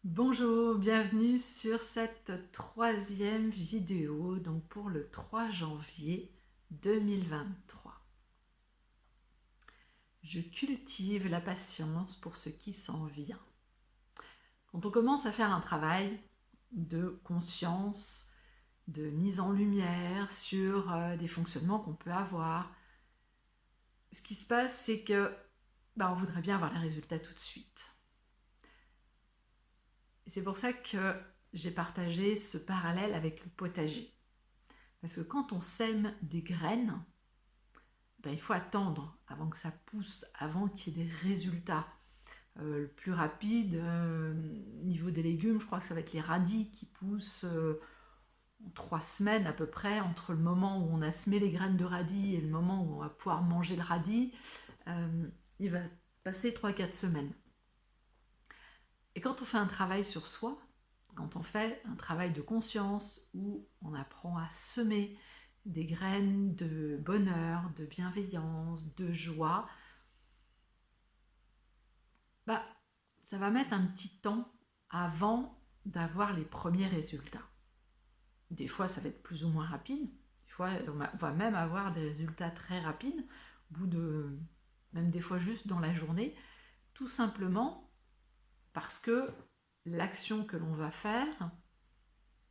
Bonjour, bienvenue sur cette troisième vidéo, donc pour le 3 janvier 2023. Je cultive la patience pour ce qui s'en vient. Quand on commence à faire un travail de conscience, de mise en lumière sur des fonctionnements qu'on peut avoir, ce qui se passe, c'est que on voudrait bien avoir les résultats tout de suite. C'est pour ça que j'ai partagé ce parallèle avec le potager. Parce que quand on sème des graines, il faut attendre avant que ça pousse, avant qu'il y ait des résultats. Le plus rapide, au niveau des légumes, je crois que ça va être les radis qui poussent en 3 semaines à peu près, entre le moment où on a semé les graines de radis et le moment où on va pouvoir manger le radis. Il va passer 3-4 semaines. Et quand on fait un travail sur soi, quand on fait un travail de conscience où on apprend à semer des graines de bonheur, de bienveillance, de joie, ça va mettre un petit temps avant d'avoir les premiers résultats. Des fois, ça va être plus ou moins rapide. Des fois, on va même avoir des résultats très rapides, au bout de, même des fois juste dans la journée, tout simplement parce que l'action que l'on va faire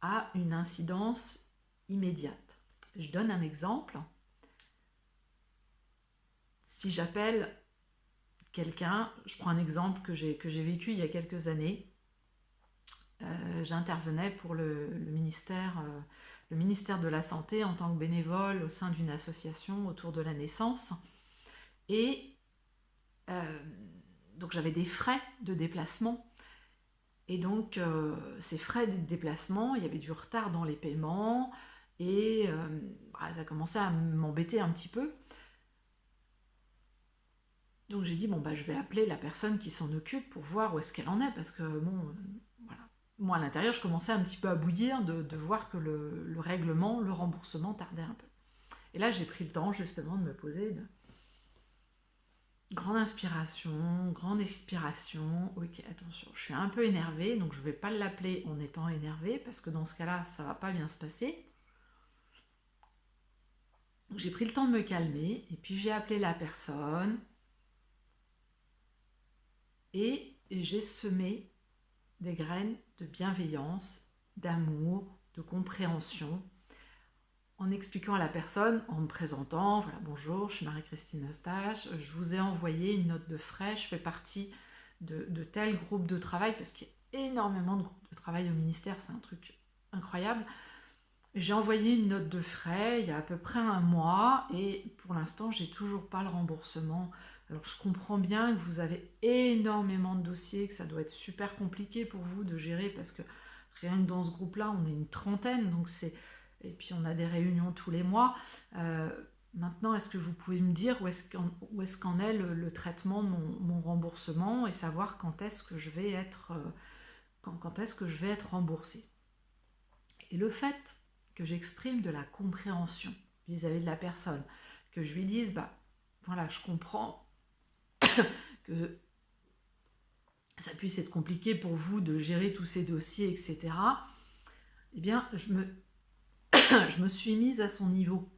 a une incidence immédiate. Je donne un exemple. Si j'appelle quelqu'un, je prends un exemple que j'ai vécu il y a quelques années, j'intervenais pour le ministère de la Santé en tant que bénévole au sein d'une association autour de la naissance. Et donc j'avais des frais de déplacement. Et donc ces frais de déplacement, il y avait du retard dans les paiements et ça commençait à m'embêter un petit peu. Donc j'ai dit, je vais appeler la personne qui s'en occupe pour voir où est-ce qu'elle en est, parce que voilà. Moi à l'intérieur, je commençais un petit peu à bouillir de voir que le règlement, le remboursement tardait un peu. Et là, j'ai pris le temps justement de me poser une grande inspiration, grande expiration. Ok, attention, je suis un peu énervée, donc je ne vais pas l'appeler en étant énervée, parce que dans ce cas-là, ça ne va pas bien se passer. Donc j'ai pris le temps de me calmer, et puis j'ai appelé la personne, et j'ai semé des graines de bienveillance, d'amour, de compréhension, en expliquant à la personne, en me présentant, voilà, bonjour, je suis Marie-Christine Eustache, je vous ai envoyé une note de frais, je fais partie de tel groupe de travail, parce qu'il y a énormément de groupes de travail au ministère, c'est un truc incroyable. J'ai envoyé une note de frais il y a à peu près un mois, et pour l'instant, j'ai toujours pas le remboursement. Alors je comprends bien que vous avez énormément de dossiers, que ça doit être super compliqué pour vous de gérer, parce que rien que dans ce groupe-là, on est une trentaine, donc c'est... Et puis on a des réunions tous les mois. Maintenant, est-ce que vous pouvez me dire où est-ce qu'en est le traitement de mon remboursement, et savoir quand est-ce que je vais être, quand est-ce que je vais être remboursée. Et le fait que j'exprime de la compréhension vis-à-vis de la personne, que je lui dise, voilà, je comprends que ça puisse être compliqué pour vous de gérer tous ces dossiers, etc. Eh bien, je me suis mise à son niveau.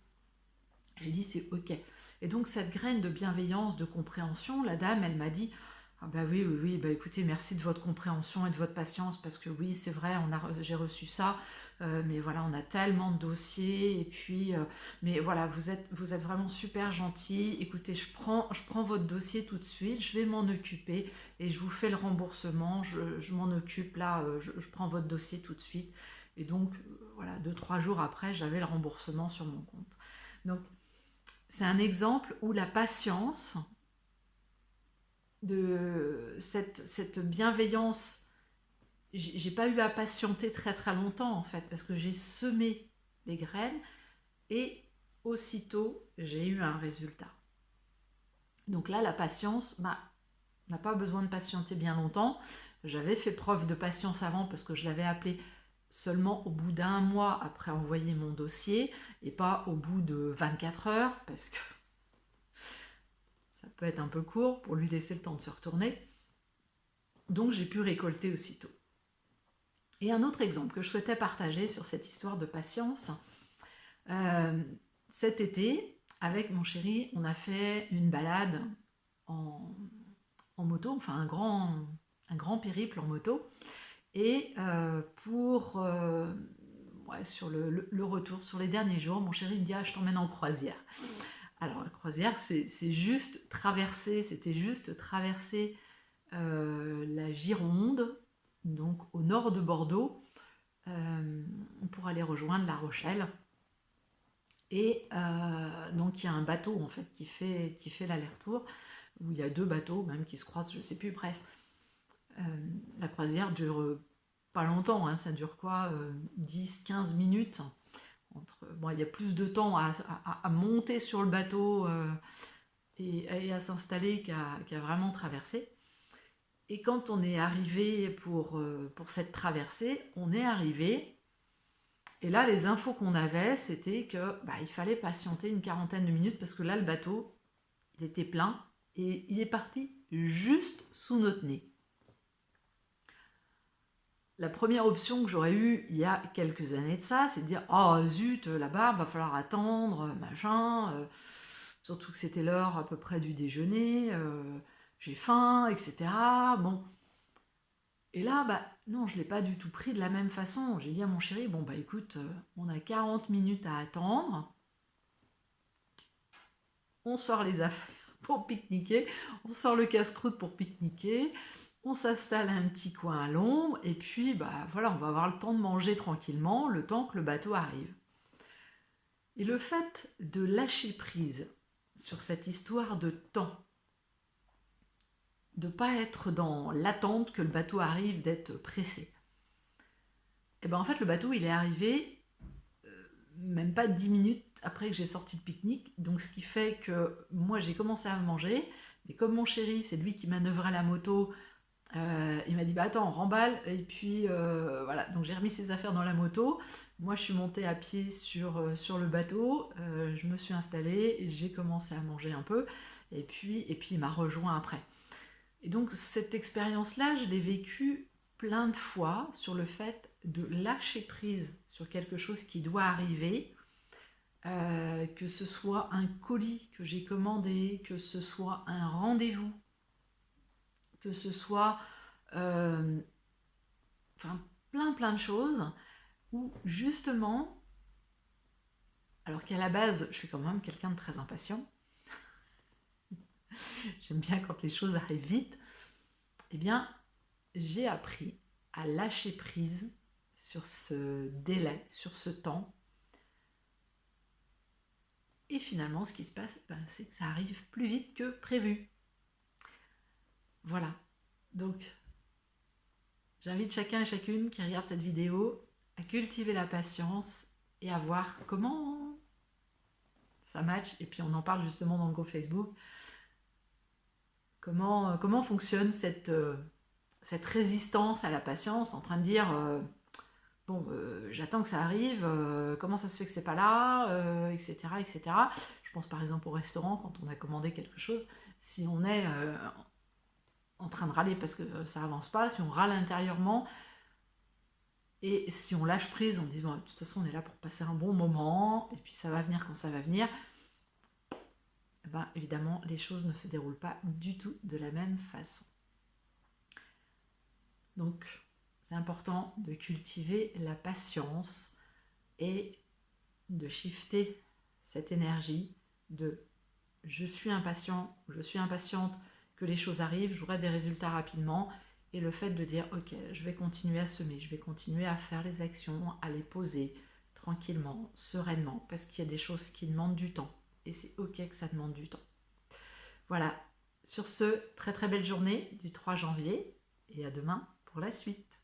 J'ai dit, c'est ok. Et donc, cette graine de bienveillance, de compréhension, la dame, elle m'a dit, ah oui, écoutez, merci de votre compréhension et de votre patience, parce que oui, c'est vrai, j'ai reçu ça, mais voilà, on a tellement de dossiers, et puis, mais voilà, vous êtes vraiment super gentil. Écoutez, je prends votre dossier tout de suite, je vais m'en occuper, et je vous fais le remboursement, je m'en occupe là, je prends votre dossier tout de suite. Et donc, voilà, 2-3 jours après, j'avais le remboursement sur mon compte. Donc, c'est un exemple où la patience, de cette bienveillance, j'ai pas eu à patienter très très longtemps en fait, parce que j'ai semé les graines et aussitôt j'ai eu un résultat. Donc là, la patience, n'a pas besoin de patienter bien longtemps. J'avais fait preuve de patience avant, parce que je l'avais appelé seulement au bout d'un mois après envoyer mon dossier, et pas au bout de 24 heures, parce que ça peut être un peu court pour lui laisser le temps de se retourner. Donc j'ai pu récolter aussitôt. Et un autre exemple que je souhaitais partager sur cette histoire de patience, cet été, avec mon chéri, on a fait une balade en moto, enfin un grand périple en moto. Et sur le retour, sur les derniers jours, mon chéri me dit « Ah, je t'emmène en croisière ». Alors la croisière, c'était juste traverser la Gironde, donc au nord de Bordeaux, pour aller rejoindre La Rochelle. Et donc il y a un bateau en fait qui fait l'aller-retour, où il y a 2 bateaux même qui se croisent, je sais plus, bref. La croisière dure pas longtemps, hein, ça dure quoi, 10-15 minutes. Bon, il y a plus de temps à monter sur le bateau et à s'installer qu'à vraiment traverser. Et quand on est arrivé pour cette traversée, on est arrivé, et là les infos qu'on avait, c'était que il fallait patienter une quarantaine de minutes, parce que là le bateau, il était plein, et il est parti juste sous notre nez. La première option que j'aurais eue il y a quelques années de ça, c'est de dire « Oh zut, là-bas, va falloir attendre, machin, surtout que c'était l'heure à peu près du déjeuner, j'ai faim, etc. » Bon. Et là, non, je ne l'ai pas du tout pris de la même façon. J'ai dit à mon chéri « Bon, écoute, on a 40 minutes à attendre, on sort les affaires pour pique-niquer, on sort le casse-croûte pour pique-niquer, on s'installe un petit coin à l'ombre, et puis voilà, on va avoir le temps de manger tranquillement, le temps que le bateau arrive. » Et le fait de lâcher prise sur cette histoire de temps, de ne pas être dans l'attente que le bateau arrive, d'être pressé, et en fait le bateau il est arrivé même pas 10 minutes après que j'ai sorti le pique-nique, donc ce qui fait que moi j'ai commencé à manger, mais comme mon chéri c'est lui qui manœuvrait la moto, il m'a dit attends, remballe, et puis voilà, donc j'ai remis ses affaires dans la moto, moi je suis montée à pied sur le bateau, je me suis installée, j'ai commencé à manger un peu, et puis il m'a rejoint après. Et donc cette expérience-là, je l'ai vécue plein de fois, sur le fait de lâcher prise sur quelque chose qui doit arriver, que ce soit un colis que j'ai commandé, que ce soit un rendez-vous, que ce soit plein de choses, où justement, alors qu'à la base je suis quand même quelqu'un de très impatient, j'aime bien quand les choses arrivent vite, eh bien j'ai appris à lâcher prise sur ce délai, sur ce temps. Et finalement, ce qui se passe, c'est que ça arrive plus vite que prévu. Voilà. Donc, j'invite chacun et chacune qui regarde cette vidéo à cultiver la patience et à voir comment ça match. Et puis, on en parle justement dans le groupe Facebook. Comment fonctionne cette résistance à la patience, en train de dire j'attends que ça arrive, comment ça se fait que c'est pas là, etc., etc. Je pense par exemple au restaurant, quand on a commandé quelque chose, si on est en train de râler parce que ça avance pas, si on râle intérieurement, et si on lâche prise en disant de toute façon on est là pour passer un bon moment, et puis ça va venir quand ça va venir, évidemment les choses ne se déroulent pas du tout de la même façon. Donc c'est important de cultiver la patience et de shifter cette énergie de je suis impatient, je suis impatiente que les choses arrivent, j'aurai des résultats rapidement, et le fait de dire ok, je vais continuer à semer, je vais continuer à faire les actions, à les poser tranquillement, sereinement, parce qu'il y a des choses qui demandent du temps, et c'est ok que ça demande du temps. Voilà, sur ce, très très belle journée du 3 janvier, et à demain pour la suite.